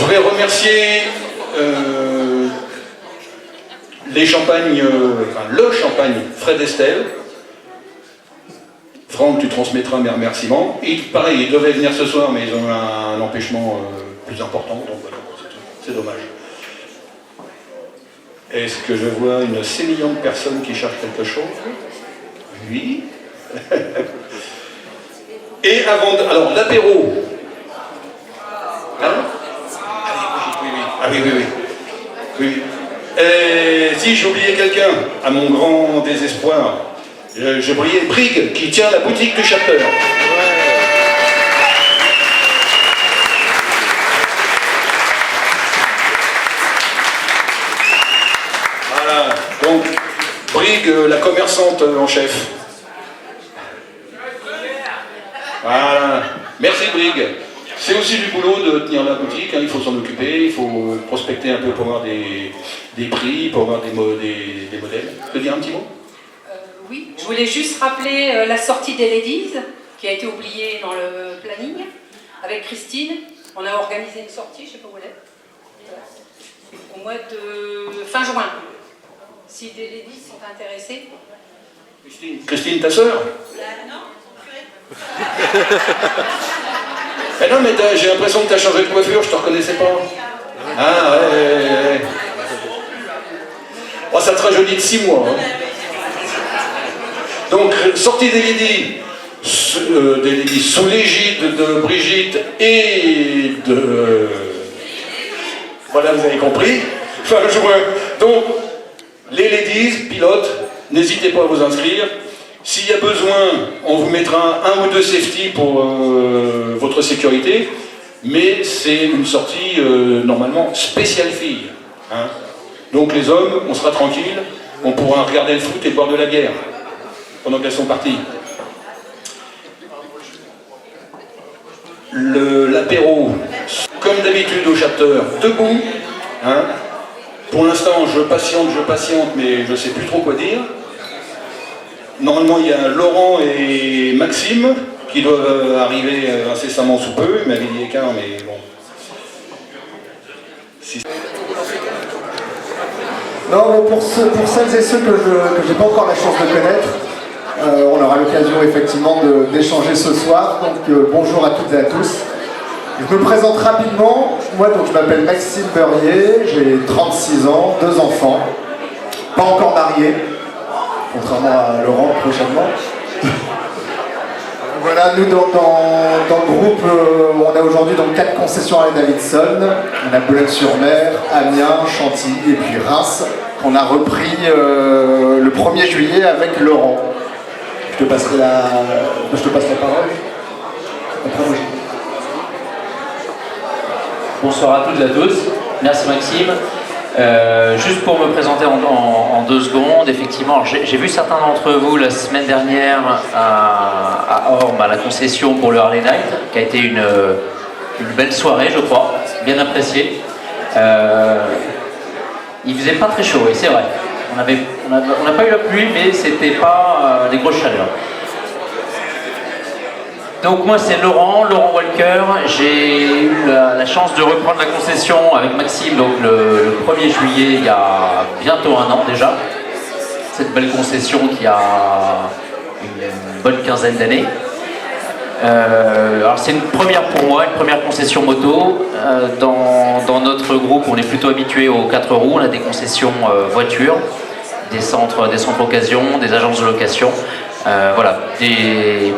Je voudrais remercier les champagnes, le champagne Fred Estelle. Franck, tu transmettras mes remerciements. Et pareil, ils devaient venir ce soir, mais ils ont eu un empêchement plus important, donc voilà, c'est dommage. Est-ce que je vois une sémillante personne qui cherche quelque chose? Oui. Et avant de... Alors, l'apéro. Hein? Ah oui, oui, oui. Oui. Si j'ai oublié quelqu'un, à mon grand désespoir, j'ai oublié Brig qui tient la boutique du chapter. Voilà, donc Brig, la commerçante en chef. Voilà, merci Brig. C'est aussi du boulot de tenir la boutique, hein, il faut s'en occuper, il faut prospecter un peu pour avoir des prix, pour avoir des modèles. Tu peux dire un petit mot? Oui, je voulais juste rappeler la sortie des Ladies, qui a été oubliée dans le planning, avec Christine. On a organisé une sortie, je ne sais pas où elle est, au mois de fin juin. Si des Ladies sont intéressées. Christine, ta sœur? Non. Eh non, mais j'ai l'impression que tu as changé de coiffure, je te reconnaissais pas. Ah ouais. Oh, ça te rajeunit de 6 mois. Hein. Donc, sortie des Ladies sous l'égide de Brigitte et de... Voilà, vous avez compris. Enfin, donc, les Ladies, pilotes, n'hésitez pas à vous inscrire. S'il y a besoin, on vous mettra 1 ou 2 safety pour votre sécurité, mais c'est une sortie normalement spéciale fille. Hein. Donc les hommes, on sera tranquille, on pourra regarder le foot et boire de la bière pendant qu'elles sont parties. L'apéro, comme d'habitude au chapter, debout. Hein. Pour l'instant, je patiente, mais je ne sais plus trop quoi dire. Normalement, il y a Laurent et Maxime qui doivent arriver incessamment sous peu. Il m'avait dit écart, mais bon. Non, pour celles et ceux que je n'ai pas encore la chance de connaître, on aura l'occasion effectivement d'échanger ce soir. Donc bonjour à toutes et à tous. Je me présente rapidement. Moi, donc, je m'appelle Maxime Beurrier, j'ai 36 ans, 2 enfants, pas encore marié. Contrairement à Laurent prochainement. Voilà, nous dans le groupe, on a aujourd'hui 4 concessions à Davidson. On a Boulogne-sur-Mer, Amiens, Chantilly et puis Reims, qu'on a repris le 1er juillet avec Laurent. Je te passe la parole. Bonsoir à toutes et à tous. Merci Maxime. Juste pour me présenter en 2 secondes, effectivement, j'ai vu certains d'entre vous la semaine dernière à Orme, à la concession pour le Harley Night, qui a été une belle soirée, je crois, bien appréciée. Il faisait pas très chaud, et c'est vrai. On n'a pas eu la pluie, mais c'était pas des grosses chaleurs. Donc moi c'est Laurent Walker, j'ai eu la chance de reprendre la concession avec Maxime donc le 1er juillet il y a bientôt 1 an déjà. Cette belle concession qui a une bonne quinzaine d'années. Alors c'est une première pour moi, une première concession moto. Dans notre groupe on est plutôt habitué aux 4 roues, on a des concessions voitures, des centres occasion, des agences de location. Voilà, des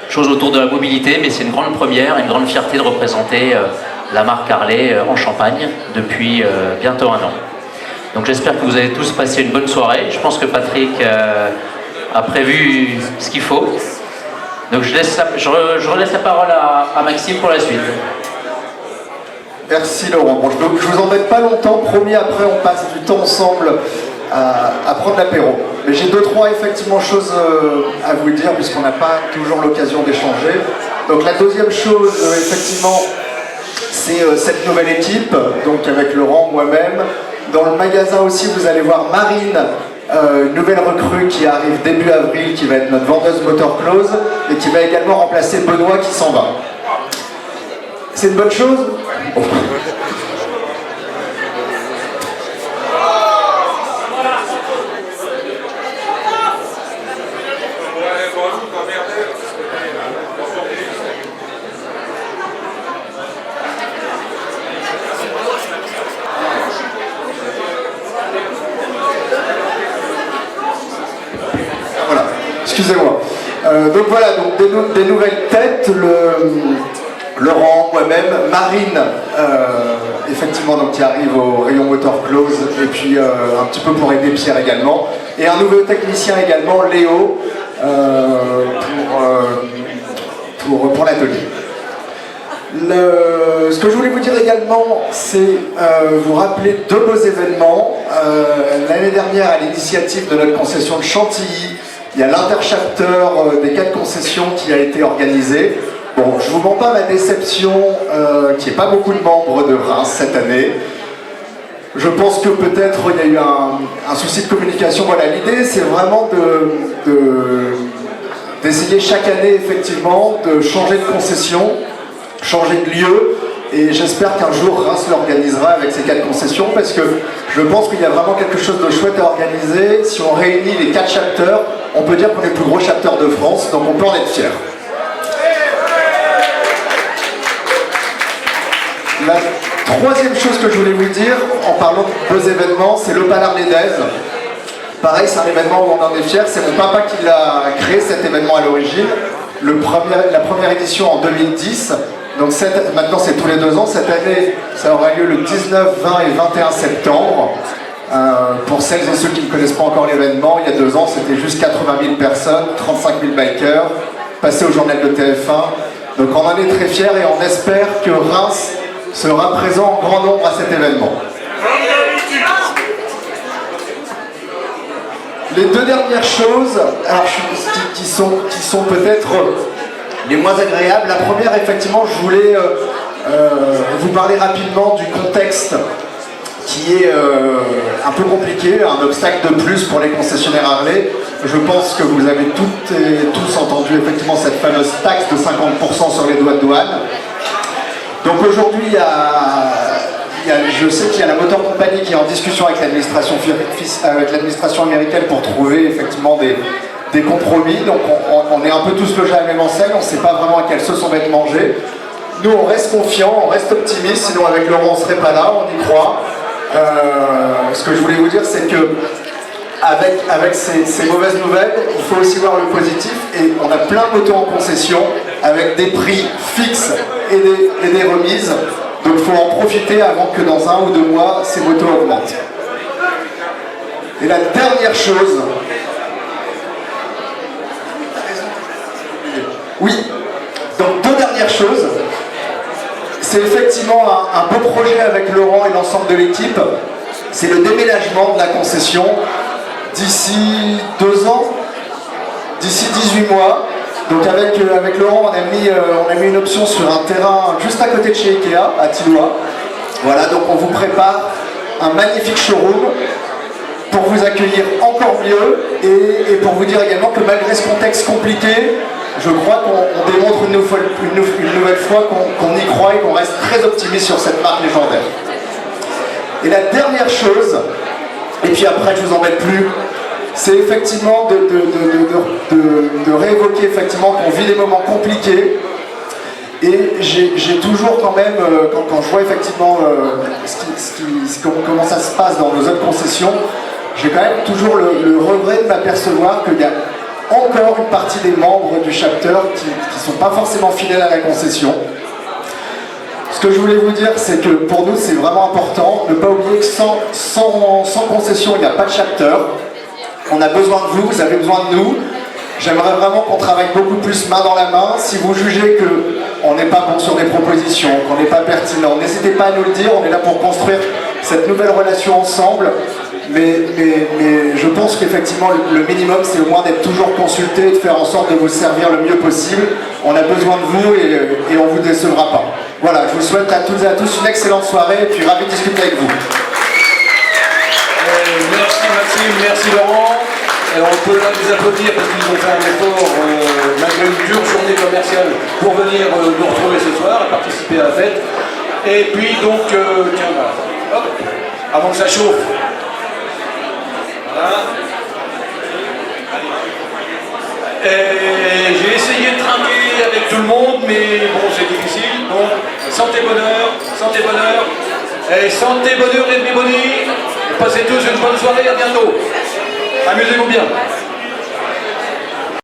choses autour de la mobilité, mais c'est une grande première, une grande fierté de représenter la marque Harley en Champagne depuis bientôt 1 an. Donc j'espère que vous avez tous passé une bonne soirée. Je pense que Patrick a prévu ce qu'il faut. Donc je relaisse la parole à Maxime pour la suite. Merci Laurent. Bon, je vous embête pas longtemps, promis, après on passe du temps ensemble à prendre l'apéro. Mais j'ai 2-3 effectivement choses à vous dire puisqu'on n'a pas toujours l'occasion d'échanger. Donc la deuxième chose, effectivement, c'est cette nouvelle équipe, donc avec Laurent, moi-même. Dans le magasin aussi, vous allez voir Marine, une nouvelle recrue qui arrive début avril, qui va être notre vendeuse motor close et qui va également remplacer Benoît qui s'en va. C'est une bonne chose ? Excusez-moi. Donc voilà, donc des nouvelles têtes, Laurent, moi-même, Marine, effectivement, donc, qui arrive au rayon motor close, et puis un petit peu pour aider Pierre également, et un nouveau technicien également, Léo, pour l'atelier. Ce que je voulais vous dire également, c'est vous rappeler deux beaux événements. L'année dernière, à l'initiative de notre concession de Chantilly, il y a l'interchapter des 4 concessions qui a été organisé. Bon, je ne vous mens pas ma déception qu'il n'y ait pas beaucoup de membres de Reims cette année. Je pense que peut-être il y a eu un souci de communication. Voilà, l'idée c'est vraiment d'essayer chaque année effectivement de changer de concession, changer de lieu, et j'espère qu'un jour Reims l'organisera avec ces 4 concessions, parce que je pense qu'il y a vraiment quelque chose de chouette à organiser. Si on réunit les 4 chapters, on peut dire qu'on est le plus gros chapter de France, donc on peut en être fier. La troisième chose que je voulais vous dire, en parlant de beaux événements, c'est le Palarmédèse. Pareil, c'est un événement où on en est fier. C'est mon papa qui l'a créé, cet événement à l'origine. La première édition en 2010. Donc maintenant, c'est tous les 2 ans. Cette année, ça aura lieu le 19, 20 et 21 septembre. Pour celles et ceux qui ne connaissent pas encore l'événement, il y a 2 ans, c'était juste 80 000 personnes, 35 000 bikers, passé au journal de TF1. Donc on en est très fiers et on espère que Reims sera présent en grand nombre à cet événement. Les 2 dernières choses, alors, qui sont peut-être les moins agréables. La première, effectivement, je voulais vous parler rapidement du contexte qui est un peu compliqué, un obstacle de plus pour les concessionnaires Harley. Je pense que vous avez toutes et tous entendu effectivement cette fameuse taxe de 50% sur les droits de douane. Donc aujourd'hui, je sais qu'il y a la Motor Company qui est en discussion avec l'administration américaine pour trouver effectivement des compromis. Donc on est un peu tous logés à la même enseigne, on ne sait pas vraiment à quelle sauce on va être mangé. Nous on reste confiants, on reste optimistes, sinon avec Laurent on ne serait pas là, on y croit. Ce que je voulais vous dire, c'est que avec ces mauvaises nouvelles, il faut aussi voir le positif, et on a plein de motos en concession avec des prix fixes et des remises. Donc il faut en profiter avant que dans 1 ou 2 mois, ces motos augmentent. Et la dernière chose... Oui, donc 2 dernières choses. C'est effectivement un beau projet avec Laurent et l'ensemble de l'équipe. C'est le déménagement de la concession d'ici 2 ans, d'ici 18 mois. Donc avec Laurent, on a mis une option sur un terrain juste à côté de chez Ikea, à Tilloy. Voilà, donc on vous prépare un magnifique showroom pour vous accueillir encore mieux, et pour vous dire également que malgré ce contexte compliqué, je crois qu'on démontre une nouvelle fois qu'on y croit et qu'on reste très optimiste sur cette marque légendaire. Et la dernière chose, et puis après je vous embête plus, c'est effectivement de réévoquer effectivement qu'on vit des moments compliqués. Et j'ai toujours quand même, quand je vois effectivement comment ça se passe dans nos autres concessions, j'ai quand même toujours le regret de m'apercevoir qu'il y a encore une partie des membres du chapter qui ne sont pas forcément fidèles à la concession. Ce que je voulais vous dire, c'est que pour nous c'est vraiment important, ne pas oublier que sans concession il n'y a pas de chapter. On a besoin de vous, vous avez besoin de nous. J'aimerais vraiment qu'on travaille beaucoup plus main dans la main. Si vous jugez qu'on n'est pas bon sur des propositions, qu'on n'est pas pertinent, n'hésitez pas à nous le dire, on est là pour construire cette nouvelle relation ensemble. Mais je pense qu'effectivement le minimum c'est au moins d'être toujours consulté et de faire en sorte de vous servir le mieux possible. On a besoin de vous et on ne vous décevra pas. Voilà, je vous souhaite à toutes et à tous une excellente soirée et puis ravi de discuter avec vous. Merci Maxime, merci Laurent. Alors on peut là les applaudir parce qu'ils ont fait un effort malgré une dure journée commerciale pour venir nous retrouver ce soir et participer à la fête. Et puis donc, tiens là, hop, avant que ça chauffe. Voilà. Et j'ai essayé de trinquer avec tout le monde, mais bon c'est difficile. Donc santé bonheur, et santé bonheur et bonheur. Passez tous une bonne soirée, à bientôt. Amusez-vous bien.